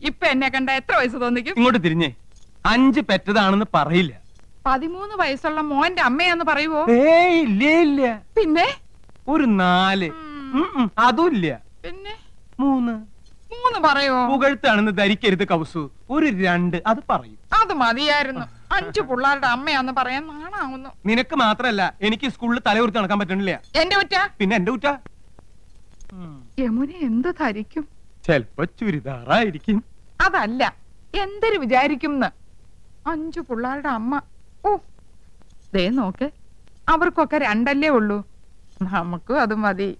ഇപ്പൊ എന്നെ കണ്ട എത്ര വയസ്സ് തോന്നിക്കും? ഇങ്ങോട്ട് തിരിഞ്ഞേ. 5 പെറ്റതാണെന്ന് പറയില്ല. 13 വയസ്സുള്ള മോന്റെ അമ്മയാന്ന് പറയുവോ? ഇല്ല. പിന്നെ ഒരു 4. അതുമില്ല. പിന്നെ 3 പറയുവോ? പുകഴ്ത്താണെന്ന് ധരിക്കരുത് കൗസു. ഒരു 2 അത് പറയും. അത് മതിയായിരുന്നു. 5 പിള്ളേരുടെ അമ്മയാന്ന് പറയാൻ നാണാവുന്നു. നിനക്ക് മാത്രല്ല, എനിക്ക് സ്കൂളിൽ തലയുർത്തി നടക്കാൻ പറ്റണില്ല. എന്റെ കുറ്റ? പിന്നെ എന്റെ കുറ്റ. യമുന എന്ത് ധരിക്കും? ചെലപ്പോ ചുരിദാറായിരിക്കും. അതല്ല, എന്തൊരു വിചാരിക്കും? 5 പിള്ളേരുടെ അമ്മ. ഓ, ദേ നോക്ക്, അവർക്കൊക്കെ 2 ഉള്ളൂ. നമുക്കും അത് മതി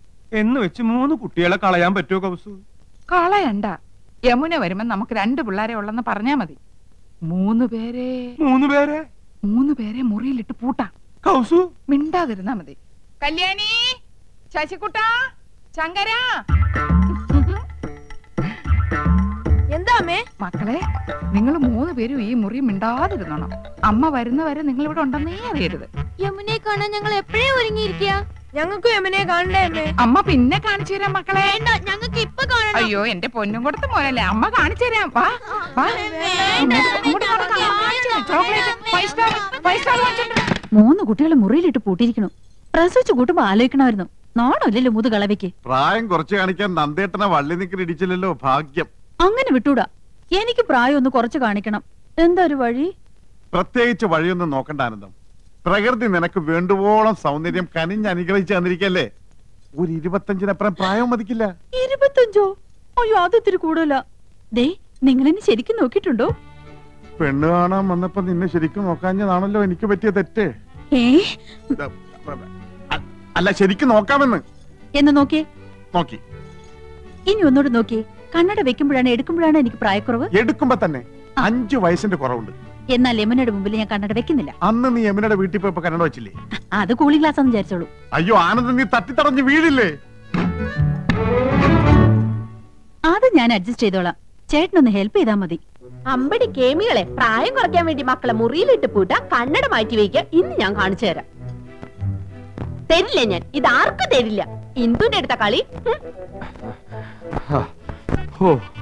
എന്ന് വെച്ച് 3 കുട്ടികളെ കളയാൻ പറ്റുമോ കൗസു? കളയണ്ട. യമുന വരുമ്പോ നമുക്ക് 2 പിള്ളേരെ ഉള്ളെന്ന് പറഞ്ഞാ മതി. 3 പേരെ മുറിയിലിട്ട് പൂട്ടാം. കൗസു മിണ്ടാതിരുന്നാ മതി. കല്യാണി, ശശികുട്ട, ശങ്കര. എന്താ അമ്മേ? മക്കളെ, നിങ്ങൾ 3 പേരും ഈ മുറി മിണ്ടാതിരുന്നോണം. അമ്മ വരുന്നവരെ നിങ്ങൾ ഇവിടെ ഉണ്ടെന്നേ അറിയരുത്. യമുനെ കാണാൻ ഞങ്ങൾ എപ്പോഴേ ഒരുങ്ങിയിരിക്കുക. ഞങ്ങൾക്ക് യമുനെ കാണണ്ടേ അമ്മേ? അമ്മ പിന്നെ കാണിച്ചു തരാം മക്കളെ. ഞങ്ങൾക്ക് ഇപ്പൊ കാണണം. അയ്യോ, എന്റെ പൊന്നും കൊടുത്ത മോനല്ലേ, അമ്മ കാണിച്ചു തരാം. വാ വാ. 3 കുട്ടികളെ മുറിയിലിട്ട് പൂട്ടിയിരിക്കണു. പ്രസവിച്ചു കൂട്ടുമ്പോ ആലോചിക്കണമായിരുന്നു. നാണല്ലോ മുതുകളവയ്ക്ക്. പ്രായം കുറച്ച് കാണിക്കാൻ നന്ദേട്ടനെ വള്ളി നിൽക്കുന്ന ഇടിച്ചില്ലല്ലോ. ഭാഗ്യം. അങ്ങനെ വിട്ടൂടാ. എനിക്ക് പ്രായം ഒന്ന് കുറച്ച് കാണിക്കണം. എന്താ ഒരു വഴി? പ്രത്യേകിച്ച് വഴിയൊന്നും നോക്കണ്ട ആനന്ദം. പ്രകൃതി നിനക്ക് വേണ്ടുവോളം സൗന്ദര്യം കനിഞ്ഞ് അനുഗ്രഹിച്ചു തന്നിരിക്കല്ലേ. ഒരു 25-നപ്പുറം പ്രായം മതിക്കില്ല. 25? അയ്യോ, അത് ഇത്തിരി കൂടുതല. ദേ, നിങ്ങളെന്നെ ശരിക്കും നോക്കിയിട്ടുണ്ടോ? പെണ്ണ് കാണാൻ വന്നപ്പോ നിന്നെ ശരിക്കും നോക്കാഞ്ഞതാണല്ലോ എനിക്ക് പറ്റിയ തെറ്റ്. അല്ല, ശരിക്കും നോക്കാമെന്ന്. എന്ന് നോക്കി. ഇനി ഒന്നോട് നോക്കി. കണ്ണട വെക്കുമ്പോഴാണ് എടുക്കുമ്പോഴാണ് എനിക്ക് പ്രായക്കുറവ്? എടുക്കുമ്പോ തന്നെ 5 വയസ്സിന്റെ കുറവുണ്ട്. എന്നാൽ യമുനയുടെ മുമ്പിൽ ഞാൻ കണ്ണട വെക്കുന്നില്ല. അന്ന് നീ യമുനയുടെ വീട്ടിൽ പോയപ്പോ കണ്ണട വെച്ചില്ലേ? അത് കൂളിംഗ് ഗ്ലാസ് ആണെന്ന് വിചാരിച്ചോളൂ. അയ്യോ ആനന്ദ്, നീ തട്ടിത്തടഞ്ഞ് വീഴില്ലേ? അത് ഞാൻ അഡ്ജസ്റ്റ് ചെയ്തോളാം. ചേട്ടനൊന്ന് ഹെൽപ്പ് ചെയ്താൽ മതി. അമ്പടി കേമികളെ, പ്രായം കുറയ്ക്കാൻ വേണ്ടി മക്കളെ മുറിയിലിട്ട് പൂട്ട, കണ്ണട മാറ്റി വയ്ക്കുക. ഇന്ന് ഞാൻ കാണിച്ചു തരാം. തരില്ല ഞാൻ, ഇതാർക്കും തരില്ല. ഇന്ദുന്റെ അടുത്ത കളി.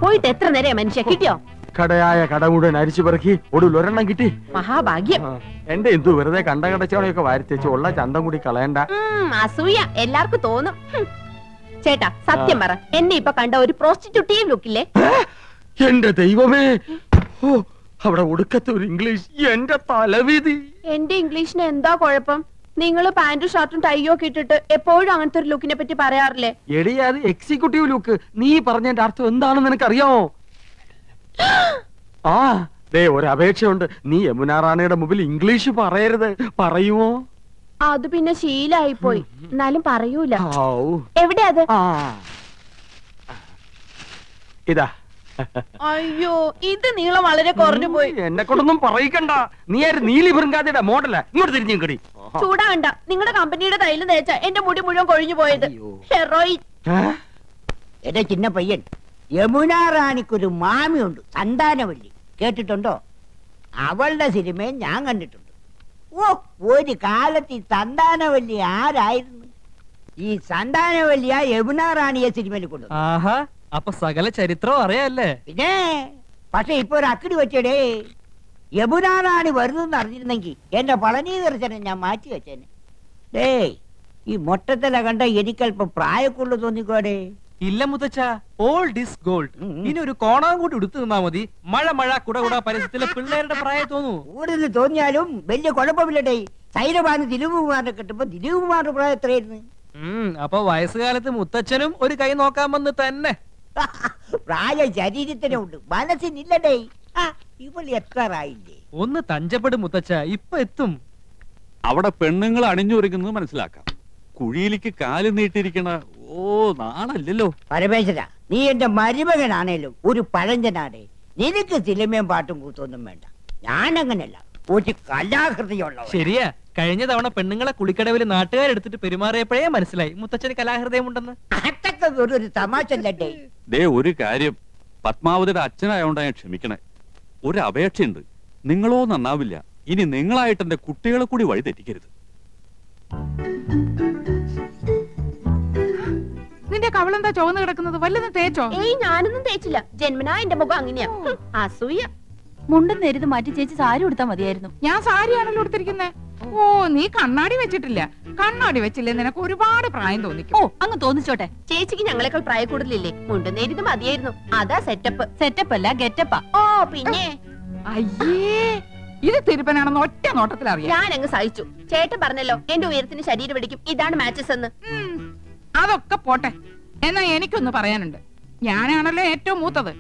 പോയിട്ട് എത്ര നേരം മനുഷ്യ കിട്ടിയോ? കടയായ കട മുഴുവൻ അരിച്ചു പെറുക്കി ഒടുവിൽ ഒരെണ്ണം കിട്ടി. മഹാഭാഗ്യം. എന്റെ എന്തു വെറുതെ കടച്ചവണയൊക്കെ വാരിത്തേച്ച് ഉള്ള ചന്തം കൂടി കളയണ്ട. അസൂയ എല്ലാവർക്കും തോന്നും. ചേട്ടാ സത്യം പറ, എന്നെ ഇപ്പൊ കണ്ട ഒരു പ്രോസ്റ്റിറ്റ്യൂട്ടീവ് ലുക്കില്ലേ? എന്റെ ദൈവമേ, അവിടെ ഒടുക്കത്തെ ഒരു ഇംഗ്ലീഷ്. എന്റെ തലവിധി. എന്റെ ഇംഗ്ലീഷിന് എന്താ കുഴപ്പം? നിങ്ങള് പാന്റും ഷർട്ടും ടൈയോ ഒക്കെ ഇട്ടിട്ട് എപ്പോഴും അങ്ങനത്തെ ഒരു ലുക്കിനെ പറ്റി പറയാറില്ലേ? എടി, അത് എക്സിക്യൂട്ടീവ് ലുക്ക്. നീ പറഞ്ഞതിന്റെ അർത്ഥം എന്താണെന്ന് നിനക്കറിയാമോ? ദേ, ഒരു അപേക്ഷയുണ്ട്. നീ യമുന റാണിയുടെ മുമ്പിൽ ഇംഗ്ലീഷ് പറയരുത്. പറയുമോ? അത് പിന്നെ ശീലായി പോയി. എന്നാലും പറയൂല. എവിടെയാ അത്? ഇതാ. അയ്യോ, ഇത് നീളം വളരെ കുറഞ്ഞു പോയി. എന്നെ കൊണ്ടൊന്നും പറയിക്കണ്ട. നീ ആര്? നീലി ബൃങ്കാതിയുടെ മോഡലാ. ഇങ്ങോട്ട് തിരിഞ്ഞു കടി. ചൂടാകണ്ട. നിങ്ങളുടെ കമ്പനിയുടെ തൈലം തേച്ച എന്റെ മുടി മുഴുവൻ കൊഴിഞ്ഞു പോയത്. ഹെറോയിൻ. എന്റെ ചിന്ന പയ്യൻ, യമുന റാണിക്കൊരു മാമിയുണ്ട്, സന്താനവല്ലി. കേട്ടിട്ടുണ്ടോ? അവളുടെ സിനിമയും ഞാൻ കണ്ടിട്ടുണ്ട്. ഓ, ഒരു കാലത്ത് ഈ സന്താനവല്ലി ആരായിരുന്നു? ഈ സന്താനവല്ലിയ യമുന റാണിയെ സിനിമയിൽ കൊണ്ടു. അപ്പൊ സകല ചരിത്രം അറിയാല്ലേ? പിന്നെ, പക്ഷെ ഇപ്പൊ ഒരു അക്കിടി വെച്ചടേ. യമുന റാണി വരുന്നെന്ന് അറിഞ്ഞിരുന്നെങ്കിൽ എന്റെ പളനി ദർശനം ഞാൻ മാറ്റി വെച്ചേനെ. ഡേ, ഈ മൊട്ടത്തില കണ്ട എനിക്കല്പം പ്രായക്കുള്ളു തോന്നിക്കോടെ. ഇല്ല മുത്തച്ഛ, ഓൾഡ് ഈസ് ഗോൾഡ്. ഇനി ഒരു കോണാൻ കൂടി എടുത്തു നിന്നാ മതി. മഴ കുട പരിസരത്തിലെ പിള്ളേരുടെ പ്രായം തോന്നൂ. കൂടുതൽ തോന്നിയാലും വലിയ കുഴപ്പമില്ലടേ. സൈലബാന് ദിലീപ് കുമാറിനെ കിട്ടുമ്പോ ദിലീപ് കുമാറിന്റെ പ്രായം എത്രയായിരുന്നു? അപ്പൊ വയസ്സുകാലത്ത് മുത്തച്ഛനും ഒരു കൈ നോക്കാൻ വന്ന് തന്നെ. പ്രായം ശരീരത്തിനുണ്ട്, മനസ്സിനില്ലടേ. ഇവള് എത്രയില്ലേ? ഒന്ന് തഞ്ചപ്പെടും മുത്തച്ഛ, ഇപ്പൊ എത്തും. അവിടെ പെണ്ണുങ്ങൾ അണിഞ്ഞൊരുങ്ങുന്നത് മനസ്സിലാക്കാം. കുഴിയിലേക്ക് കാല് നീട്ടിരിക്കണ നാണല്ലോ. പരമേശ്വര, നീ എന്റെ മരുമകനാണേലും ഒരു പഴഞ്ചനാടേ. നിനക്ക് സിനിമയും പാട്ടും കൂത്തൊന്നും വേണ്ട. ഞാനങ്ങനല്ല, ഒരു കലാഹൃദയമുള്ള. ശരിയാ, കഴിഞ്ഞ തവണ പെണ്ണുങ്ങളെ കുളിക്കടവിൽ നാട്ടുകാരെടുത്തിട്ട് പെരുമാറിയപ്പോഴേ മനസ്സിലായി മുത്തച്ഛന് കലാഹൃദയം ഉണ്ടെന്ന്. അതൊക്കെ ഒരു തമാശ അല്ലേ? ദേ, ഒരു കാര്യം, പത്മാവതിയുടെ അച്ഛനായോണ്ടാ ഞാൻ ക്ഷമിക്കണേ. ഒരു അപേക്ഷയുണ്ട്. നിങ്ങളോ നന്നാവില്ല. ഇനി നിങ്ങളായിട്ട് എന്റെ കുട്ടികളെ കൂടി വഴി തെറ്റിക്കരുത്. നിന്റെ നിന്റെ കവളെന്താ ചുവന്ന് കിടക്കുന്നത്? വല്ലതും തേച്ചോ? ഏയ് ഞാനൊന്നും തേച്ചില്ല. ജന്മനാ എന്റെ മുഖം അങ്ങനെയാ. അസൂയ. മുണ്ടും നേരിത് മാറ്റി ചേച്ചി സാരി ഉടുത്താ മതിയായിരുന്നു. ഞാൻ സാരിയാണല്ലോ എടുത്തിരിക്കുന്നേ. ഓ, നീ കണ്ണാടി വെച്ചിട്ടില്ല. കണ്ണാടി വെച്ചില്ലേ നിനക്ക് ഒരുപാട് പ്രായം തോന്നിക്കും. ഓ, അങ്ങ് തോന്നിച്ചോട്ടെ. ചേച്ചിക്ക് ഞങ്ങളെക്കാൾ പ്രായ കൂടുതലില്ലേ? മുണ്ടും നേരിത് മതിയായിരുന്നു. അതാ സെറ്റപ്പ്. സെറ്റപ്പ് അല്ല ഗെറ്റപ്പാ. ഓ പിന്നെ അയ്യേ, ഇത് തിരുപ്പനാണെന്ന് ഒറ്റ നോട്ടത്തിൽ അറിയാം. ഞാൻ അങ്ങ് സഹിച്ചു. ചേട്ടൻ പറഞ്ഞല്ലോ എന്റെ ഉയരത്തിന് ശരീരം പിടിക്കും, ഇതാണ് മാച്ചസ് എന്ന്. അതൊക്കെ പോട്ടെ. എന്നാ എനിക്കൊന്ന് പറയാനുണ്ട്. ഞാനാണല്ലോ ഏറ്റവും മൂത്തത്.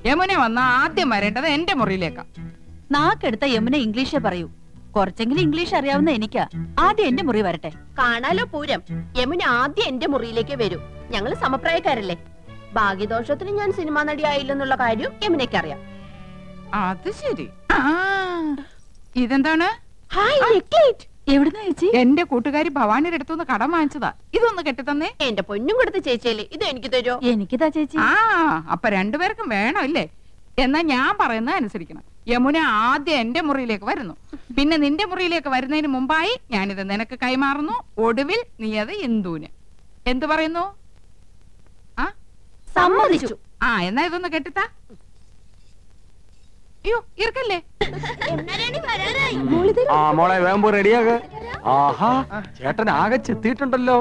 യമുന വന്ന ആദ്യം വരേണ്ടത് എന്റെ മുറിയിലേക്കാ. നാക്കെടുത്ത യമുന ഇംഗ്ലീഷേ പറയൂ. കുറച്ചെങ്കിലും ഇംഗ്ലീഷ് അറിയാവുന്ന എനിക്കാ. ആദ്യം എന്റെ മുറി വരട്ടെ. കാണാലോ പൂരം. യമുന ആദ്യം എന്റെ മുറിയിലേക്ക് വരൂ. ഞങ്ങള് സമപ്രായക്കാരല്ലേ. ഭാഗ്യദോഷത്തിന് ഞാൻ സിനിമാ നടിയായില്ലെന്നുള്ള കാര്യം യമുനയ്ക്ക് അറിയാം. അത് ശരി. ഇതെന്താണ്? എവിടുന്ന ചേച്ചി? എന്റെ കൂട്ടുകാരി ഭവാനിയുടെ അടുത്തുനിന്ന് കടം വാങ്ങിച്ചതാ. ഇതൊന്ന് കെട്ടിത്തന്നേ. എന്റെ പൊന്നും കൊടുത്ത ചേച്ചിയല്ലേ, ഇത് എനിക്ക് തരുമോ? എനിക്കിതാ ചേച്ചി. അപ്പൊ രണ്ടുപേർക്കും വേണം ഇല്ലേ? എന്നാ ഞാൻ പറയുന്നത് അനുസരിക്കണം. യമുന ആദ്യം എന്റെ മുറിയിലേക്ക് വരുന്നു. പിന്നെ നിന്റെ മുറിയിലേക്ക് വരുന്നതിന് മുമ്പായി ഞാനിത് നിനക്ക് കൈമാറുന്നു. ഒടുവിൽ നീ അത് ഇന്ദുവിന്. എന്തു പറയുന്നു? സമ്മതിച്ചു. എന്നാ ഇതൊന്ന് കെട്ടിത്താ. അയ്യോ, ഇറക്കല്ലേ. മോളെ വേമ്പോ റെഡിയാക. ആഹാ, ചേട്ടൻ ആകെ ചെത്തിയിട്ടുണ്ടല്ലോ.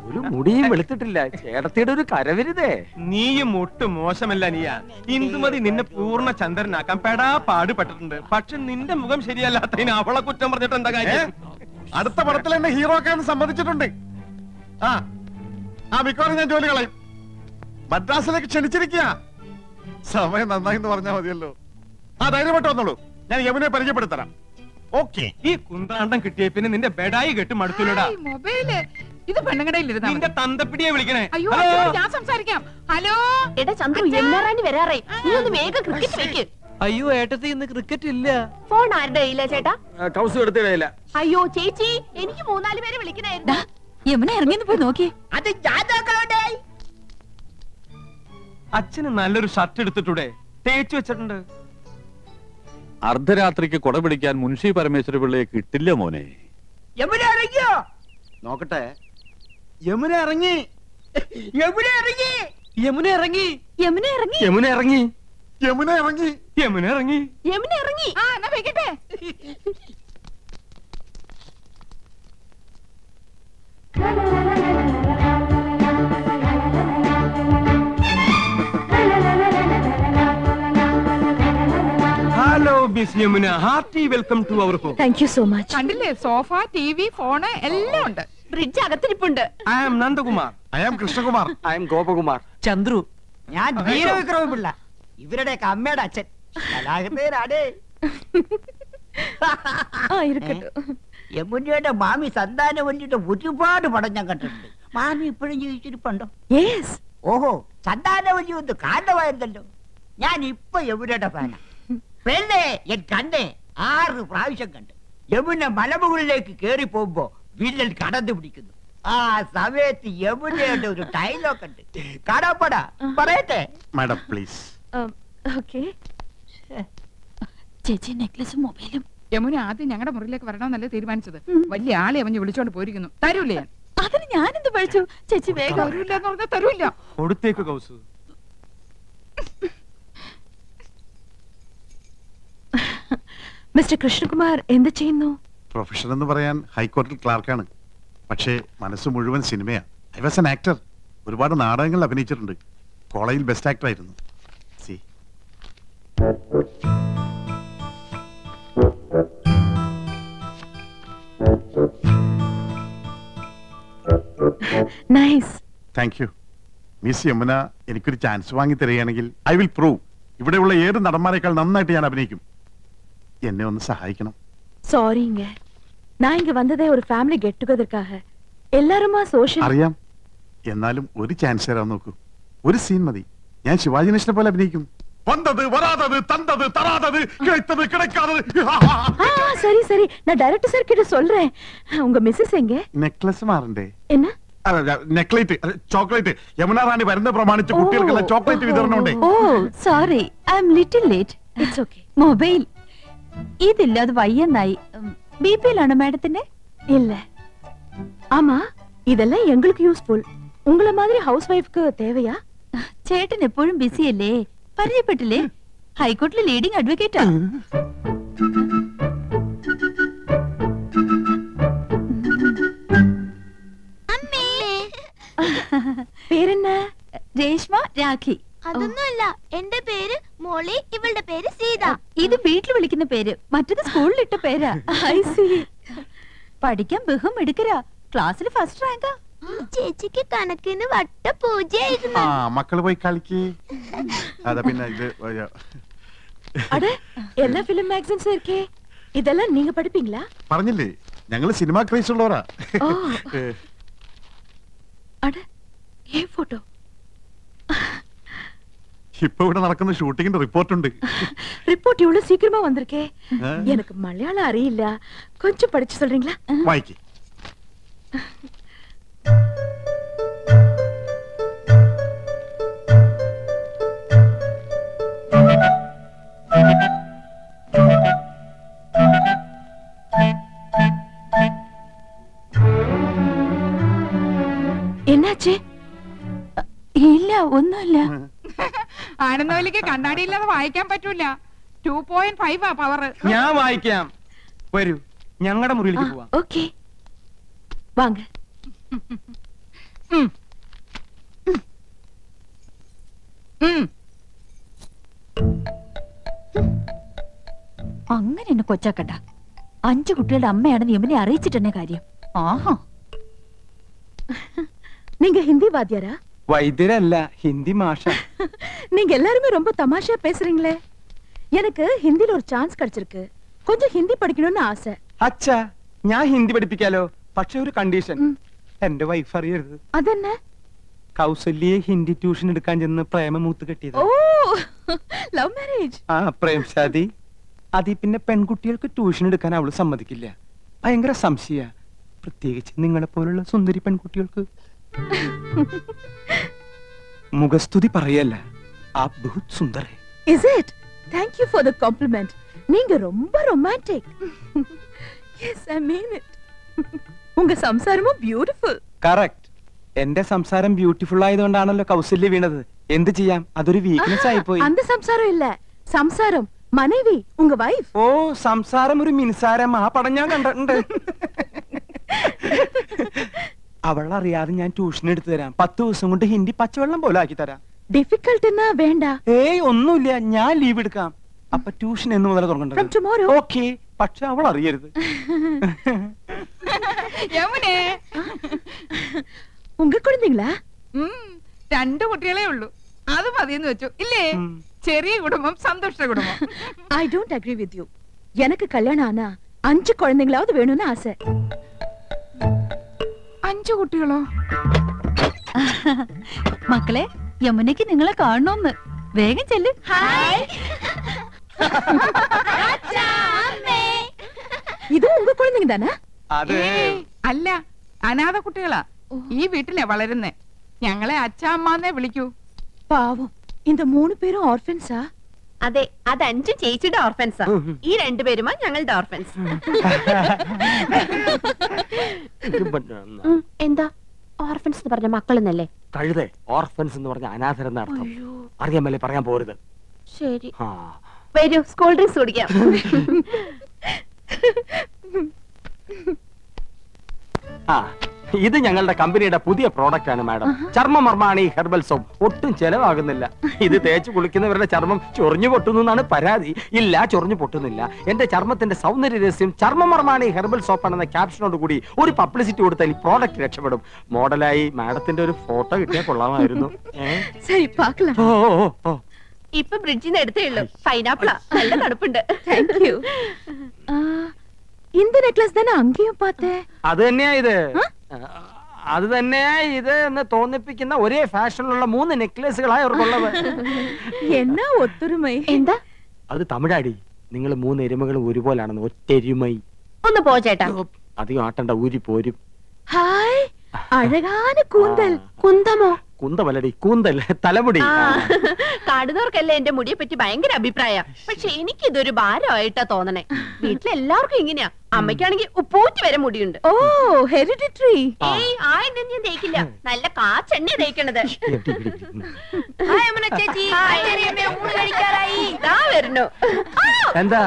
ഒരു മുടിയും വെളുത്തിട്ടില്ല. ചേട്ടത്തിയുടെ ഒരു കരവരുതേ. നീയും ഒട്ടും മോശമല്ല നീയ. ഇന്ദുമതി നിന്നെ പൂർണ്ണ ചന്ദ്രനാക്കാൻ പെടാ പാടുപെട്ടിട്ടുണ്ട്. പക്ഷെ നിന്റെ മുഖം ശരിയല്ലാത്തതിന് അവളെ കുറ്റം പറഞ്ഞിട്ട് എന്താ കാര്യം? അടുത്ത പടത്തിൽ എന്നെ ഹീറോ ആക്കാൻ സമ്മതിച്ചിട്ടുണ്ട്. മിക്കവാറും ഞാൻ ജോലി കളയും. മദ്രാസിലേക്ക് ക്ഷണിച്ചിരിക്കുക. സമയം നന്നായി എന്ന് പറഞ്ഞാൽ മതിയല്ലോ. ധൈര്യമായിട്ട് വന്നോളൂ. ഞാൻ യമുനെ പരിചയപ്പെടുത്തരാം. ഓക്കെ. ഈ കുന്താണ്ടം കിട്ടിയ പിന്നെ നിന്റെ ബെഡായി കെട്ട് മടുത്തുലടാ. മൊബൈല് ഇത് പെണ്ണുകടയിലിരുന്ന നിന്റെ തന്തപ്പിടിയെ വിളിക്കണേ. അയ്യോ, ഞാൻ സംസാരിക്കാം. ഹലോ എടാ ചന്ദ്രു, യമുനാറാണി വരാറായി. നീ ഒന്ന് വേഗം ക്രിക്കറ്റ് വെക്ക്. അയ്യോ ഏട്ടത്തി, ഇന്ന് ക്രിക്കറ്റ് ഇല്ല. ഫോൺ ആരുടെ കയ്യിലാ ചേട്ടാ? കൗസു എടുത്തിടയില്ല. അയ്യോ ചേച്ചി, എനിക്ക് 3-4 പേരെ വിളിക്കണായിരുന്നു. യമുന ഇറങ്ങിന്ന് പോയി നോക്കി. അത് ജാതകളുടെ അച്ഛന് നല്ലൊരു ഷർട്ട് എടുത്തിട്ടൂടെ? തേച്ചു വെച്ചിട്ടുണ്ട്. അർദ്ധരാത്രിക്ക് കൊട പിടിക്കാൻ മുൻഷി പരമേശ്വര പിള്ളയെ കിട്ടില്ല മോനെ. യമുന ഇറങ്ങിയോ? നോക്കട്ടെ. യമുന ഇറങ്ങി. യമുന ഇറങ്ങി. യമുന ഇറങ്ങി. യമുന ഇറങ്ങി. യമുന ഇറങ്ങി. യമുന ഇറങ്ങി. യമുന ഇറങ്ങി. യമുന ഇറങ്ങി. എന്നാ വെക്കട്ടെ. Hello miss Yamuna, hearty welcome to our home. Thank you so much. കണ്ടില്ലേ, സോഫ, ടിവി, ഫോണ് എല്ലാം ഉണ്ട്. ഫ്രിഡ്ജ് അകത്തിരിപ്പുണ്ട്. I am Nandakumar. I am Krishnakumar. I am Gopakumar. Chandru. ഞാൻ വീരവിക്രമ പിള്ള, ഇവരുടെയൊക്കെ അമ്മയുടെ അച്ഛൻ. കലാകൃതനാണ്. യമുനയുടെ മാമി സന്താനം വേണ്ടിട്ട് ഒരുപാട് പടം ഞാൻ കണ്ടിട്ടുണ്ട്. മാമി ഇപ്പോഴും ജീവിച്ചിരിപ്പുണ്ടോ? ഓഹോ, സന്താനവല്ലി ഒന്ന് കാരണമായിരുന്നല്ലോ. ഞാൻ ഇപ്പൊ യമുനയുടെ ഫാനാ. പെണ്ണേ, ഞാൻ കണ്ടേ 6 പ്രാവശ്യം കണ്ട്. യമുന മലമുകളിലേക്ക് കേറി പോകുമ്പോ വില്ലൻ കടന്നു പിടിക്കുന്നു. ആ സമയത്ത് യമുനയുടെ ഒരു ഡയലോഗ് ഉണ്ട്. കാണാപ്പട പറയട്ടെ? Madam please. ചേച്ചി നെക്ലസും മൊബൈലും. യമുന ആദ്യം ഞങ്ങളുടെ മുറിയിലേക്ക് വരണമെന്നല്ലേ തീരുമാനിച്ചത്. വലിയ ആളെ അവഞ്ഞ് വിളിച്ചോണ്ട് പോയിരിക്കുന്നു. തരൂലേ? അതിന് ഞാനെന്ത് പഴിച്ചു? ചേച്ചി വേഗം. തരൂല്ല എന്ന് പറഞ്ഞാൽ തരൂല്ല. കൊടുത്തേക്ക് കൗസു. മിസ്റ്റർ കൃഷ്ണകുമാർ എന്ത് ചെയ്യുന്നു? പ്രൊഫഷൻ എന്ന് പറയാൻ ഹൈക്കോടതി ക്ലാർക്കാണ്. പക്ഷേ മനസ്സ് മുഴുവൻ സിനിമയാണ്. I was an actor. ഒരുപാട് നാടകങ്ങൾ അഭിനയിച്ചിട്ടുണ്ട്. കോളേജിൽ ബെസ്റ്റ് ആക്ടർ ആയിരുന്നു. C nice. Thank you. Miss Yamuna എനിക്കൊരു ചാൻസ് വാങ്ങി തരികയാണെങ്കിൽ ഐ വിൽ പ്രൂവ് ഇവിടെയുള്ള ഏത് നടന്മാരെക്കാൾ നന്നായിട്ട് ഞാൻ അഭിനയിക്കും. എന്നെ ഒന്ന് സഹായിക്കണം. சாரிங்க, நான் இங்க வந்ததே ஒரு ஃபேமிலி கெட் டுகெதர்க்காக. எல்லாருமா சோஷியல். അറിയാം. എന്നാലും ഒരു ചാൻസ് തരാൻ നോക്കൂ. ഒരു സീൻ മതി. ഞാൻ ശിവാജി ഗണേശനെ പോലെ അഭിനയിക്കും. വന്നത് വരാതത് തന്തത് തരാതത് கிடைத்தது கிடைக்காதது. சரி சரி, நான் டைரக்டர் சார் கிட்ட சொல்றேன். உங்க மிஸ்ஸஸ் எங்க? നെക്ലസ് മാറണ്ടേ? என்ன? നെക്ലേറ്റ്, ചോക്ലേറ്റ്. യമുന റാണി വരുന്ന പ്രമാണിച്ച് കുട്ടികൾക്കുള്ള ചോക്ലേറ്റ് വിതരണമുണ്ട്. Oh sorry, I am little late. It's okay. Mobile ഇതില്ലാതെ വയ്യെന്നായി. ബിപിയിലാണോ മാഡത്തിന്റെ? இல்ல. ஆமா, இதெல்லாம் எங்களுக்கு யூஸ்ஃபுல். உங்கள மாதிரி ஹவுஸ் வைஃப்க்கு தேவையா? ചേട്ടൻ എപ്പോഴും ബിസി അല്ലേ? പരിചയപ്പെട്ടില്ലേ? ഹൈക്കോടതിയിലെ ലീഡിംഗ് അഡ്വക്കേറ്റാ. പേരെന്ന? രേഷ്മ രാഖി. അതൊന്നുമല്ല, എന്റെ പേര് മോളി, ഇവളുടെ പേര് സീത. ഇത് വീട്ടിൽ വിളിക്കുന്ന പേര്, മറ്റത് സ്കൂളിലിട്ട പേരാ. I see. പഠിക്കാൻ ബഹും എടുക്കരാ. ക്ലാസ്സിൽ ഫസ്റ്റ് റാങ്കാ. ചേച്ചിക്ക് കണക്കിന് വട്ട പൂജയായിരുന്നു. ആ മക്കള് പോയി കളിക്ക്. അതാ പിന്നെ ഇത് அட என்ன ஃபிலிம் மேகசின்ஸ் இருக்கே, இதெல்லாம் நீங்க படிப்பீங்களா? പറഞ്ഞില്ലേ ഞങ്ങള് സിനിമ ക്രേസ് ഉള്ളവരാ. ஓ அட ஏ போட்டோ. ഇപ്പൊ ഇവിടെ നടക്കുന്ന ഷൂട്ടിങ്ങിന്റെ റിപ്പോർട്ട് ഉണ്ട്. ரிப்போர்ட் இவ்வளவு சீக்கிரமா வந்திருக்கே. எனக்கு மலையாளம் அறியில்ல, கொஞ்சம் படிச்சு சொல்றீங்களா? വായിക്ക്. என்னாச்சு? ഇല്ല, ഒന്നുമില്ല. ആനന്ദവല്ലിക്ക് കണ്ണാടിയില്ലാതെ വായിക്കാൻ പറ്റൂല. 2.5 പവർ. ഞാൻ വായിക്കാം. വരൂ, ഞങ്ങളുടെ മുറിയിലേക്ക് പോവാം. ஓகே வாங்க. അങ്ങനെ എന്നെ കൊച്ചാക്കണ്ട. 5 കുട്ടികളുടെ അമ്മയാണെന്ന് യമുനെ അറിയിച്ചിട്ടെന്നെ കാര്യം. ആഹാ, நீங்க ஹிந்தி வாத்தியாரா? വൈദ്യരല്ല, ഹിന്ദി മാഷ. நீங்க எல்லாருமே ரொம்ப தமாஷா பேசுறீங்களே. எனக்கு ஹிந்தில ஒரு சான்ஸ் கிடைச்சிருக்கு. கொஞ்சம் ஹிந்தி படிக்கணும்னு ஆசை. അച്ഛാ, ഞാൻ ഹിന്ദി പഠിപ്പിക്കാലോ. പക്ഷെ ഒരു കണ്ടീഷൻ, എന്റെ വൈഫ് അറിയരുത്. അതെന്ന? കൗസല്യെ ഹിന്ദി ട്യൂഷൻ എടുക്കാൻ ചെന്ന് പ്രേമമൂത്ത് കെട്ടിയത്. ഓ, ലവ് മാരേജ്. ആ, പ്രേം ശാദി. അതിൽ പിന്നെ പെൺകുട്ടികൾക്ക് ട്യൂഷൻ എടുക്കാൻ അവള് സമ്മതിക്കില്ല. ഭയങ്കര സംശയ, പ്രത്യേകിച്ച് നിങ്ങളെ പോലുള്ള സുന്ദരി പെൺകുട്ടികൾക്ക്. മുഖസ്തുതി പറയല്ല, ആ ബഹുത് സുന്ദർ ഹൈ. Is it? Thank you for the compliment. நீங்க ரொம்ப romantic. Yes, I mean it. உங்க സംസാരமும் beautiful. കറക്റ്റ്. എന്റെ സംസാരം ബ്യൂട്ടിഫുൾ ആയതുകൊണ്ടാണല്ലോ കൗസല്യ വീണത്. എന്ത് ചെയ്യാം, അതൊരു വീക്ക്നെസ് ആയിപ്പോയി. அந்த സംസാരം ഇല്ല, സംസാരം മനേവി, ഉങ്ക വൈഫ്. ഓ, സംസാരം ഒരു മിൻസാരം. ആ പടം ഞാൻ കണ്ടിട്ടുണ്ട്. അവളറിയാതെ ഞാൻ ട്യൂഷൻ എടുത്തു തരാം. 10 ദിവസം കൊണ്ട് ഹിന്ദി പച്ചവെള്ളം പോലെ ആക്കി തരാം. ഡിഫിക്കൽട്ട് എന്നാ വേണ്ട. ഏയ് ഒന്നുമില്ല, ഞാൻ ലീവ് എടുക്കാം. അപ്പൊ ട്യൂഷൻ എന്ന് മുതൽ From തുടങ്ങേണ്ടത്. tomorrow. ഓക്കെ, പക്ഷെ അവൾ അറിയരുത്. യമുനേ, ഉങ്ക കുഴந்தைங்களா? 2 കുട്ടികളെ ഉള്ളൂ. അത് മതിയെന്ന് വെച്ചു ഇല്ലേ? ചെറിയ കുടുംബം, സന്തുഷ്ട കുടുംബം. I don't agree with you. எனக்கு கல்யாணம் ஆனா 5 குழந்தைங்களாவது வேணும்னு ஆசை. 5 കുട്ടികളോ? മക്കളെ, യമുനയ്ക്ക് നിങ്ങളെ കാണണമെന്ന്. വേഗം ചെല്ല്. ഹായ്. ഇത് ഉങ്ക കുഴந்தைங்க தானே? അത് ഏയ്, അല്ല, അനാഥ കുട്ടികളാ. ഈ വീട്ടിലെ വളരുന്നേ. ഞങ്ങളെ അച്ഛാ അമ്മാന്നേ വിളിക്കൂ. പാവം, இந்த 3 പേരും ഓർഫൻസാ? അതെ, അത് 5 ചേച്ചിയുടെ ഓർഫൻസാ. ഈ 2 പേരുമാ ഞങ്ങളുടെ ഓർഫൻസ്. എന്താ ഓർഫൻസ് എന്ന് പറഞ്ഞ മക്കളെന്നല്ലേ? കഴുതേ, ഓർഫൻസ് എന്ന് പറഞ്ഞ അനാഥരെന്ന അർത്ഥം. അറിയാമല്ലേ, പറയാൻ പോരുത്. ശരി, ആ, വരൂ, സ്കൂൾ ഡ്രിങ്ക്സ് കുടിക്കാം. ആ, ഇത് ഞങ്ങളുടെ കമ്പനിയുടെ പുതിയ പ്രോഡക്റ്റ് ആണ് മാഡം. ചർമ്മമർമാണി herbal soap. ഒട്ടും ചെലവാകുന്നില്ല. ഇത് തേച്ച് കുളിക്കുന്നവരുടെ ചർമ്മം ചൊറിഞ്ഞു പൊട്ടുന്നു എന്നാണ് പരാതി. ഇല്ല, ചൊറിഞ്ഞു പൊട്ടുന്നില്ല. എന്റെ ചർമ്മത്തിന്റെ സൗന്ദര്യ രഹസ്യം ചർമ്മമർമാണി ഹെർബൽ സോപ്പ് ആണെന്ന ക്യാപ്ഷനോട് കൂടി ഒരു പബ്ലിസിറ്റി കൊടുത്താൽ ഈ പ്രോഡക്റ്റ് രക്ഷപ്പെടും. മോഡലായി മാഡത്തിന്റെ ഒരു ഫോട്ടോ കിട്ടിയാൽ കൊള്ളാമായിരുന്നു. சரி பார்க்கலாம். ഓ ഓ, ഓ. ഇപ്പൊ ബ്രിഡ്ജിൽ നിന്ന് എടുത്തേ ഉള്ളൂ. പൈനാപ്പിളാ, നല്ല തണുപ്പുണ്ട്. Thank you. இந்த நெக்லஸ் தானே அங்கேயும் பார்த்தேன். അത് തന്നെയാ ഇത്. അത് തന്നെയാ ഇത് എന്ന് തോന്നിപ്പിക്കുന്ന ഒരേ ഫാഷനിലുള്ള 3 നെക്ലേസുകളായി അവർക്കുള്ളത്. എന്നാ ഒത്തൊരുമൈ. എന്താ? അത് തമിഴാടി. നിങ്ങൾ 3 എരുമകളും ഒരുപോലാണെന്ന്. ഒറ്റെരുമൈ. ഒന്ന് പോ ചേട്ടാ. അധികം ആട്ടണ്ട, ഊരി പോരും. ഹായ്, അഴകാന കൂന്തൽ. കുന്തമോ? കുന്തമല്ലടി, കൂന്തൽ, തലമുടി. കാണുന്നവർക്കല്ലേ എന്റെ മുടിയെ പറ്റി ഭയങ്കര അഭിപ്രായം. പക്ഷെ എനിക്കിതൊരു ഭാരമായിട്ടാ തോന്നണേ. വീട്ടിലെല്ലാവർക്കും ഇങ്ങനെയാ. അമ്മയ്ക്കാണെങ്കിൽ ഉപ്പൂറ്റി വരെ മുടിയുണ്ട്. ഓ ഹെറിഡിറ്ററി. ഏയ് ആ എണ്ണ ഞാൻ തേക്കില്ല, നല്ല കാച്ചെണ്ണ തേക്കണത്. ചേച്ചി ഊണ് കഴിക്കാറായി. ഇതാ വരുന്നു. എന്താ?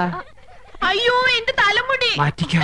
അയ്യോ എന്റെ തലമുടി മാറ്റിക്കോ.